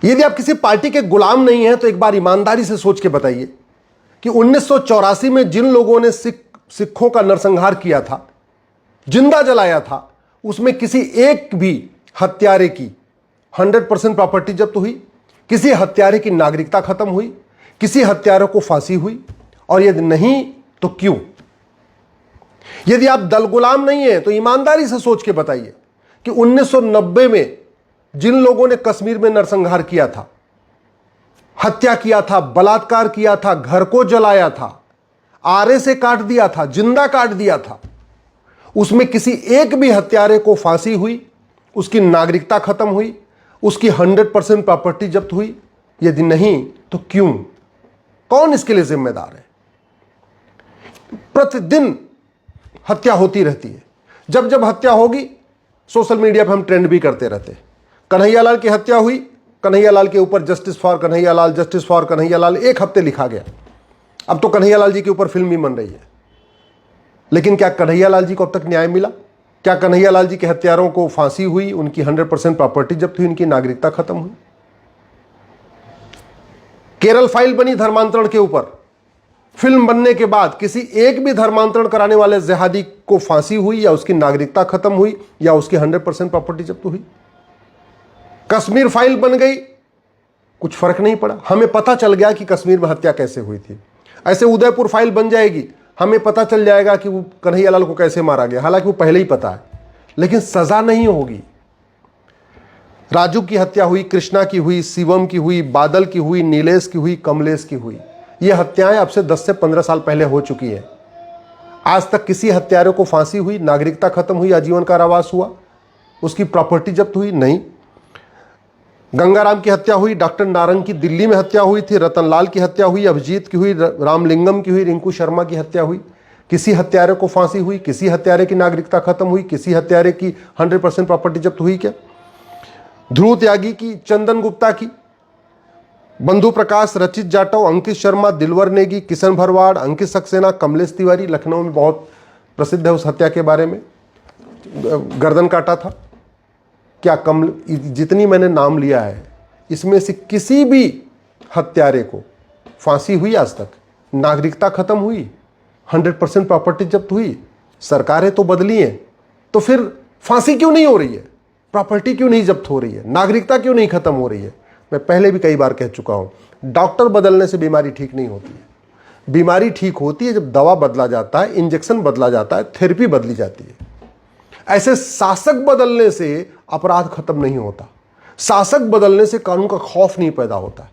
यदि आप किसी पार्टी के गुलाम नहीं हैं तो एक बार ईमानदारी से सोच के बताइए कि 1984 में जिन लोगों ने सिखों का नरसंहार किया था, जिंदा जलाया था, उसमें किसी एक भी हत्यारे की 100% प्रॉपर्टी जब्त हुई? किसी हत्यारे की नागरिकता खत्म हुई? किसी हत्यारे को फांसी हुई? और यदि नहीं तो क्यों? यदि आप दल गुलाम नहीं है तो ईमानदारी से सोच के बताइए कि 1990 में जिन लोगों ने कश्मीर में नरसंहार किया था, हत्या किया था, बलात्कार किया था, घर को जलाया था, आरे से काट दिया था, जिंदा काट दिया था, उसमें किसी एक भी हत्यारे को फांसी हुई? उसकी नागरिकता खत्म हुई? उसकी 100% प्रॉपर्टी जब्त हुई? यदि नहीं तो क्यों? कौन इसके लिए जिम्मेदार है? प्रतिदिन हत्या होती रहती है। जब जब हत्या होगी सोशल मीडिया पर हम ट्रेंड भी करते रहते हैं। कन्हैयालाल की हत्या हुई, कन्हैयालाल के ऊपर justice for Kanhaiyalal, justice for Kanhaiyalal एक हफ्ते लिखा गया। अब तो कन्हैयालाल जी के ऊपर फिल्म भी बन रही है। लेकिन क्या कन्हैयालाल जी को अब तक न्याय मिला? क्या कन्हैयालाल जी के हत्यारों को फांसी हुई? उनकी 100% प्रॉपर्टी जब्त हुई? उनकी नागरिकता खत्म हुई? केरल फाइल बनी धर्मांतरण के ऊपर, फिल्म बनने के बाद किसी एक भी धर्मांतरण कराने वाले जिहादी को फांसी हुई या उसकी नागरिकता खत्म हुई या उसकी 100% प्रॉपर्टी जब्त हुई? कश्मीर फाइल बन गई, कुछ फर्क नहीं पड़ा, हमें पता चल गया कि कश्मीर में हत्या कैसे हुई थी। ऐसे उदयपुर फाइल बन जाएगी, हमें पता चल जाएगा कि वो कन्हैयालाल को कैसे मारा गया, हालांकि वो पहले ही पता है, लेकिन सजा नहीं होगी। राजू की हत्या हुई, कृष्णा की हुई, शिवम की हुई, बादल की हुई, नीलेश की हुई, कमलेश की हुई। ये हत्याएं अब से 10 से 15 साल पहले हो चुकी हैं। आज तक किसी हत्यारे को फांसी हुई, नागरिकता खत्म हुई, आजीवन कारावास हुआ, उसकी प्रॉपर्टी जब्त हुई? नहीं। गंगाराम की हत्या हुई, डॉक्टर नारंग की दिल्ली में हत्या हुई थी, रतनलाल की हत्या हुई, अभिजीत की हुई, रामलिंगम की हुई, रिंकू शर्मा की हत्या हुई। किसी हत्यारे को फांसी हुई? किसी हत्यारे की नागरिकता खत्म हुई? किसी हत्यारे की 100% प्रॉपर्टी जब्त हुई? क्या ध्रुव त्यागी की, चंदन गुप्ता की, बंधु प्रकाश, रचित जाटव, अंकित शर्मा, दिलवर नेगी, किशन भरवाड़, अंकित सक्सेना, कमलेश तिवारी, लखनऊ में बहुत प्रसिद्ध है उस हत्या के बारे में, गर्दन काटा था। क्या जितनी मैंने नाम लिया है इसमें से किसी भी हत्यारे को फांसी हुई आज तक? नागरिकता खत्म हुई? 100% प्रॉपर्टी जब्त हुई? सरकारें तो बदली हैं, तो फिर फांसी क्यों नहीं हो रही है? प्रॉपर्टी क्यों नहीं जब्त हो रही है? नागरिकता क्यों नहीं खत्म हो रही है? मैं पहले भी कई बार कह चुका हूं, डॉक्टर बदलने से बीमारी ठीक नहीं होती है। बीमारी ठीक होती है जब दवा बदला जाता है, इंजेक्शन बदला जाता है, थेरेपी बदली जाती है। ऐसे शासक बदलने से अपराध खत्म नहीं होता। शासक बदलने से कानून का खौफ नहीं पैदा होता।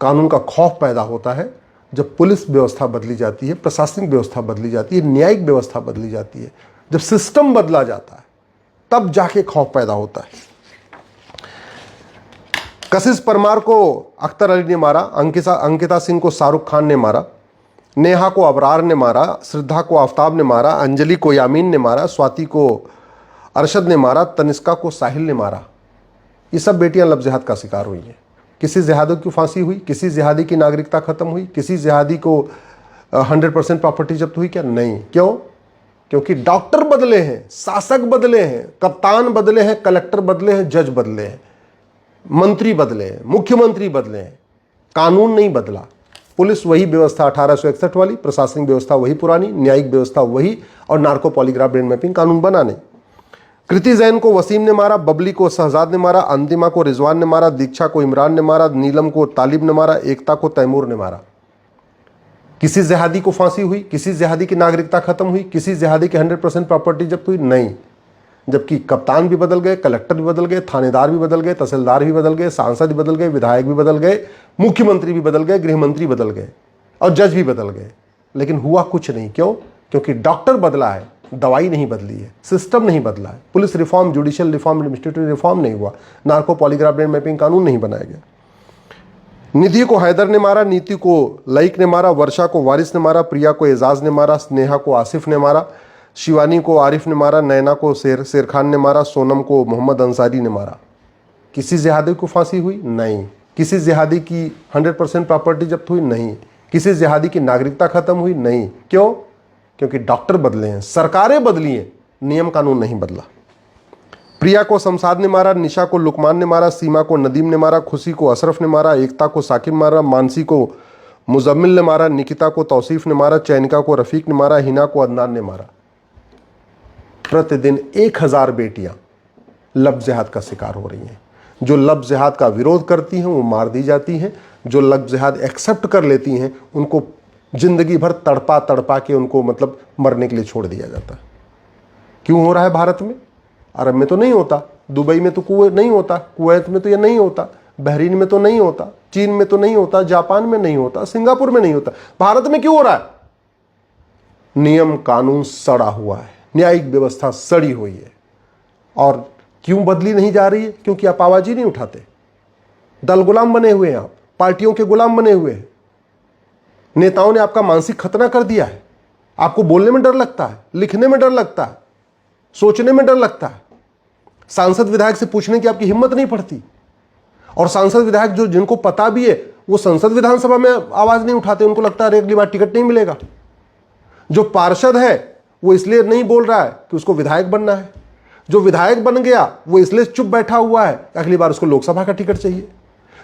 कानून का खौफ पैदा होता है जब पुलिस व्यवस्था बदली जाती है, प्रशासनिक व्यवस्था बदली जाती है, न्यायिक व्यवस्था बदली जाती है, जब सिस्टम बदला जाता है तब जाके खौफ पैदा होता है। कशिश परमार को अख्तर अली ने मारा, अंकिता सिंह को शाहरुख खान ने मारा, नेहा को अबरार ने मारा, श्रद्धा को आफ्ताब ने मारा, अंजलि को यामीन ने मारा, स्वाति को अरशद ने मारा, तनिष्का को साहिल ने मारा। ये सब बेटियां लव जिहाद का शिकार हुई हैं। किसी जिहादी की फांसी हुई? किसी जिहादी की नागरिकता खत्म हुई? किसी जिहादी को 100% प्रॉपर्टी जब्त हुई? क्या नहीं। क्यों? क्योंकि डॉक्टर बदले हैं, शासक बदले हैं, कप्तान बदले हैं, कलेक्टर बदले हैं, जज बदले हैं, मंत्री बदले हैं, मुख्यमंत्री बदले हैं, कानून नहीं बदला। पुलिस वही व्यवस्था 1861 वाली, प्रशासनिक व्यवस्था वही पुरानी, न्यायिक व्यवस्था वही, और नार्को पॉलीग्राफ ब्रेन मैपिंग कानून बना नहीं। कृति जैन को वसीम ने मारा, बबली को शहजाद ने मारा, अंतिमा को रिजवान ने मारा, दीक्षा को इमरान ने मारा, नीलम को तालिब ने मारा, एकता को तैमूर ने मारा। किसी जिहादी को फांसी हुई? किसी जिहादी की नागरिकता खत्म हुई? किसी जिहादी की 100% प्रॉपर्टी जब्त हुई? नहीं। जबकि कप्तान भी बदल गए, कलेक्टर भी बदल गए, थानेदार भी बदल गए, तहसीलदार भी बदल गए, सांसद भी बदल गए, विधायक भी बदल गए, मुख्यमंत्री भी बदल गए, गृहमंत्री बदल गए और जज भी बदल गए, लेकिन हुआ कुछ नहीं। क्यों? क्योंकि डॉक्टर बदला है, दवाई नहीं बदली है, सिस्टम नहीं बदला है। Police reform, judicial reform, administrative reform नहीं हुआ, नार्को पॉलीग्राफ ब्रेन मैपिंग कानून नहीं बनाया गया। निधि को हैदर ने मारा, नीति को लईक ने मारा, वर्षा को वारिस ने मारा, प्रिया को एजाज ने मारा, स्नेहा को आसिफ ने मारा, शिवानी को आरिफ ने मारा, नैना को शेर खान ने मारा, सोनम को मोहम्मद अंसारी ने मारा। किसी जिहादी को फांसी हुई? नहीं। किसी जिहादी की 100% प्रॉपर्टी जब्त हुई? नहीं। किसी जिहादी की नागरिकता खत्म हुई? नहीं। क्यों? क्योंकि डॉक्टर बदले हैं, सरकारें बदली हैं, नियम कानून नहीं बदला। प्रिया को शमशाद ने मारा, निशा को लुकमान ने मारा, सीमा को नदीम ने मारा, खुशी को अशरफ ने मारा, एकता को साकिब मारा, मानसी को मुजम्मिल ने मारा, निकिता को तौसीफ ने मारा, चैनिका को रफीक ने मारा, हिना को अदनान ने मारा। प्रतिदिन 1000 बेटियां लव जिहाद का शिकार हो रही हैं। जो लव जिहाद का विरोध करती हैं वो मार दी जाती हैं, जो लव जिहाद एक्सेप्ट कर लेती हैं उनको जिंदगी भर तड़पा तड़पा के उनको मतलब मरने के लिए छोड़ दिया जाता है। क्यों हो रहा है भारत में? अरब में तो नहीं होता, दुबई में तो कुवैत नहीं होता, कुवैत में तो ये नहीं होता, बहरीन में तो नहीं होता, चीन में तो नहीं होता, जापान में नहीं होता, सिंगापुर में नहीं होता। भारत में क्यों हो रहा है? नियम कानून सड़ा हुआ है, न्यायिक व्यवस्था सड़ी हुई है। और क्यों बदली नहीं जा रही है? क्योंकि आप आवाज ही नहीं उठाते। दल गुलाम बने हुए हैं, आप पार्टियों के गुलाम बने हुए हैं। नेताओं ने आपका मानसिक खतना कर दिया है। आपको बोलने में डर लगता है, लिखने में डर लगता है, सोचने में डर लगता है। सांसद विधायक से पूछने की आपकी हिम्मत नहीं पड़ती। और सांसद विधायक जो जिनको पता भी है वो संसद विधानसभा में आवाज नहीं उठाते, उनको लगता है अगली बार टिकट नहीं मिलेगा। जो पार्षद है वो इसलिए नहीं बोल रहा है कि उसको विधायक बनना है। जो विधायक बन गया वो इसलिए चुप बैठा हुआ है, अगली बार उसको लोकसभा का टिकट चाहिए।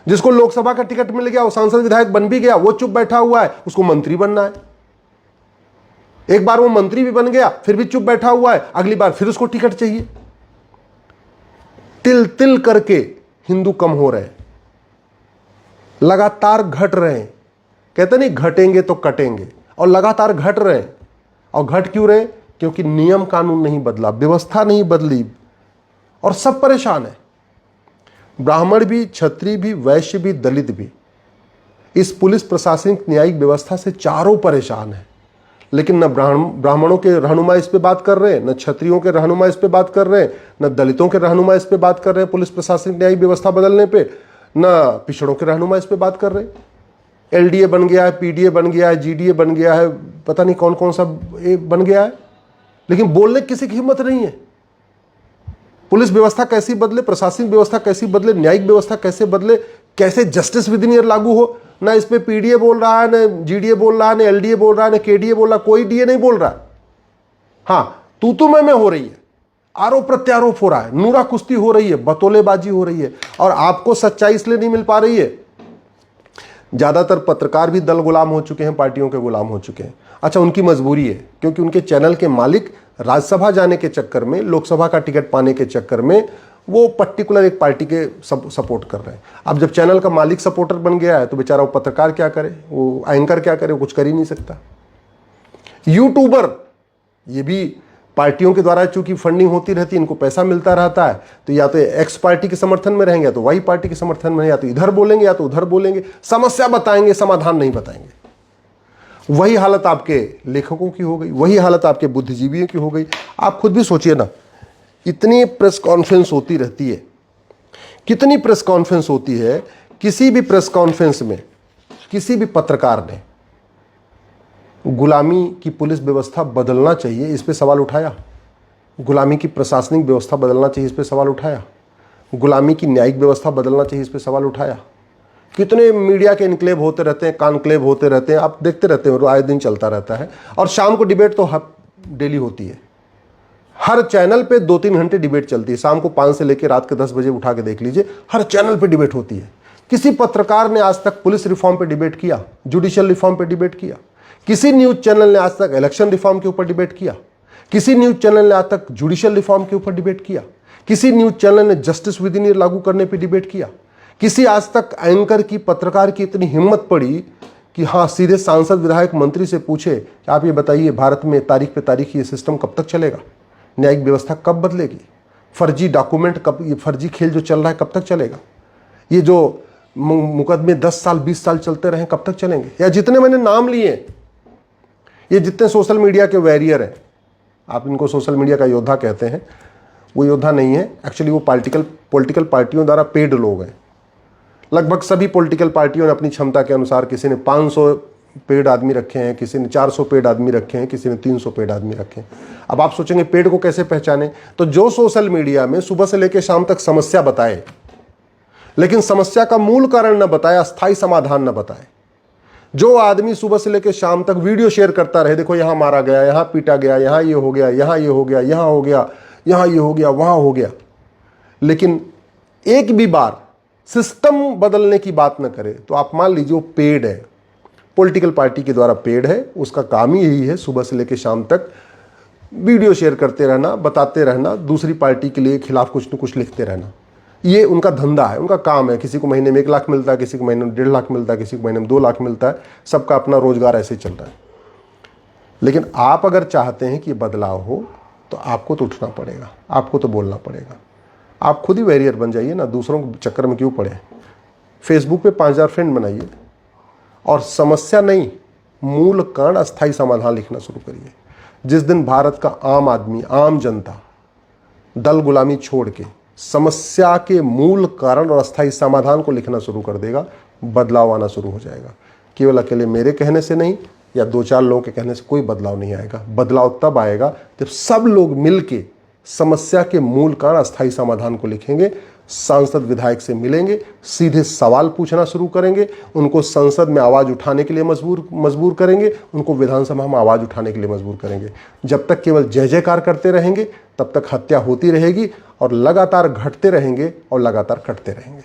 जिसको लोकसभा का टिकट मिल गया वो सांसद विधायक बन भी गया, वो चुप बैठा हुआ है, उसको मंत्री बनना है। एक बार वो मंत्री भी बन गया फिर भी चुप बैठा हुआ है, अगली बार फिर उसको टिकट चाहिए। तिल तिल करके हिंदू कम हो रहे हैं, लगातार घट रहे हैं। कहते नहीं घटेंगे तो कटेंगे, और लगातार घट रहे हैं। और घट क्यों रहे? क्योंकि नियम कानून नहीं बदला, व्यवस्था नहीं बदली, और सब परेशान है। ब्राह्मण भी, क्षत्रिय भी, वैश्य भी, दलित भी इस पुलिस प्रशासनिक न्यायिक व्यवस्था से चारों परेशान है। लेकिन न ब्राह्मणों के रहनुमा इस पे बात कर रहे हैं, न क्षत्रियों के रहनुमा इस पे बात कर रहे हैं, न दलितों के रहनुमा इस पे बात कर रहे हैं पुलिस प्रशासनिक न्यायिक व्यवस्था बदलने पे, न पिछड़ों के रहनुमा इस पे बात कर रहे हैं। एलडीए बन गया है, पीडीए बन गया है, जीडीए बन गया है, पता नहीं कौन कौन सा बन गया है, लेकिन बोलने की किसी की हिम्मत नहीं है। पुलिस व्यवस्था कैसी बदले, प्रशासनिक व्यवस्था कैसी बदले, न्यायिक व्यवस्था कैसे बदले, कैसे जस्टिस विद इन ईयर लागू हो। ना इस पे पीडीए बोल रहा है, ना जीडीए बोल रहा है, ना एलडीए बोल रहा है, ना केडीए बोल रहा है, कोई डीए नहीं बोल रहा है। हाँ, तू में हो रही है, आरोप प्रत्यारोप हो रहा है, नूरा कुश्ती हो रही है, बतौलेबाजी हो रही है, और आपको सच्चाई इसलिए नहीं मिल पा रही है। ज्यादातर पत्रकार भी दल गुलाम हो चुके हैं, पार्टियों के गुलाम हो चुके हैं। अच्छा, उनकी मजबूरी है, क्योंकि उनके चैनल के मालिक राज्यसभा जाने के चक्कर में, लोकसभा का टिकट पाने के चक्कर में वो पर्टिकुलर एक पार्टी के सपोर्ट कर रहे हैं। अब जब चैनल का मालिक सपोर्टर बन गया है तो बेचारा वो पत्रकार क्या करे, वो एंकर क्या करे, वो कुछ कर ही नहीं सकता। यूट्यूबर ये भी पार्टियों के द्वारा चूंकि फंडिंग होती रहती है, इनको पैसा मिलता रहता है, तो या तो एक्स पार्टी के समर्थन में रहेंगे, या तो वाई पार्टी के समर्थन में, या तो इधर बोलेंगे या तो उधर बोलेंगे, समस्या बताएंगे, समाधान नहीं बताएंगे। वही हालत आपके लेखकों की हो गई, वही हालत आपके बुद्धिजीवियों की हो गई। आप खुद भी सोचिए ना, इतनी प्रेस कॉन्फ्रेंस होती रहती है, कितनी प्रेस कॉन्फ्रेंस होती है। किसी भी प्रेस कॉन्फ्रेंस में किसी भी पत्रकार ने गुलामी की पुलिस व्यवस्था बदलना चाहिए इस पे सवाल उठाया, गुलामी की प्रशासनिक व्यवस्था बदलना चाहिए इस पे सवाल उठाया, गुलामी की न्यायिक व्यवस्था बदलना चाहिए इस पे सवाल उठाया। कितने मीडिया के इनक्लेव होते रहते हैं, कॉन्क्लेव होते रहते हैं, आप देखते रहते हैं, आए दिन चलता रहता है। और शाम को डिबेट तो डेली होती है, हर चैनल पे 2-3 घंटे डिबेट चलती है। शाम को 5 से लेकर रात के 10 बजे उठा के देख लीजिए, हर चैनल पे डिबेट होती है। किसी पत्रकार ने आज तक पुलिस रिफॉर्म पे डिबेट किया, जुडिशियल रिफॉर्म पे डिबेट किया? किसी न्यूज चैनल ने आज तक इलेक्शन रिफॉर्म के ऊपर डिबेट किया? किसी न्यूज चैनल ने आज तक जुडिशियल रिफॉर्म के ऊपर डिबेट किया? किसी न्यूज चैनल ने जस्टिस विद इन ईयर लागू करने पर डिबेट किया? किसी आज तक एंकर की, पत्रकार की इतनी हिम्मत पड़ी कि हाँ सीधे सांसद विधायक मंत्री से पूछे कि आप ये बताइए भारत में तारीख पे तारीख ये सिस्टम कब तक चलेगा, न्यायिक व्यवस्था कब बदलेगी, फर्जी डॉक्यूमेंट कब, ये फर्जी खेल जो चल रहा है कब तक चलेगा, ये जो मुकदमे 10 साल 20 साल चलते रहे कब तक चलेंगे? या जितने मैंने नाम लिए, ये जितने सोशल मीडिया के वॉरियर हैं, आप इनको सोशल मीडिया का योद्धा कहते हैं, वो योद्धा नहीं है, एक्चुअली वो पॉलिटिकल पार्टियों द्वारा पेड लोग हैं। लगभग सभी पॉलिटिकल पार्टियों ने अपनी क्षमता के अनुसार, किसी ने 500 पेड आदमी रखे हैं, किसी ने 400 पेड आदमी रखे हैं, किसी ने 300 पेड आदमी रखे हैं। अब आप सोचेंगे पेड को कैसे पहचाने? तो जो सोशल मीडिया में सुबह से लेकर शाम तक समस्या बताए, लेकिन समस्या का मूल कारण न बताए, अस्थायी समाधान न बताए, जो आदमी सुबह से लेकर शाम तक वीडियो शेयर करता रहे, देखो यहां मारा गया, यहां पीटा गया, यहां ये हो गया, यहां ये हो गया, यहां हो गया, यहां ये हो गया, वहां हो गया, लेकिन एक भी बार सिस्टम बदलने की बात न करे तो आप मान लीजिए वो पेड है, पॉलिटिकल पार्टी के द्वारा पेड है, उसका काम ही यही है सुबह से लेकर शाम तक वीडियो शेयर करते रहना, बताते रहना, दूसरी पार्टी के लिए खिलाफ कुछ न कुछ लिखते रहना। ये उनका धंधा है, उनका काम है। किसी को महीने में 1 लाख मिलता है, किसी को महीने में 1.5 लाख मिलता है, किसी को महीने में 2 लाख मिलता है। सबका अपना रोजगार ऐसे ही चल रहा है। लेकिन आप अगर चाहते हैं कि बदलाव हो तो आपको तो उठना पड़ेगा, आपको तो बोलना पड़ेगा। आप खुद ही वैरियर बन जाइए ना, दूसरों के चक्कर में क्यों पड़े। फेसबुक पे 5000 फ्रेंड बनाइए और समस्या नहीं, मूल कारण, अस्थायी समाधान लिखना शुरू करिए। जिस दिन भारत का आम आदमी, आम जनता दल गुलामी छोड़ के समस्या के मूल कारण और अस्थायी समाधान को लिखना शुरू कर देगा, बदलाव आना शुरू हो जाएगा। केवल अकेले मेरे कहने से नहीं या 2-4 लोगों के कहने से कोई बदलाव नहीं आएगा। बदलाव तब आएगा जब सब लोग मिलके समस्या के मूल कारण, अस्थायी समाधान को लिखेंगे, सांसद विधायक से मिलेंगे, सीधे सवाल पूछना शुरू करेंगे, उनको संसद में आवाज़ उठाने के लिए मजबूर करेंगे, उनको विधानसभा में आवाज़ उठाने के लिए मजबूर करेंगे। जब तक केवल जय जयकार करते रहेंगे तब तक हत्या होती रहेगी और लगातार घटते रहेंगे और लगातार कटते रहेंगे।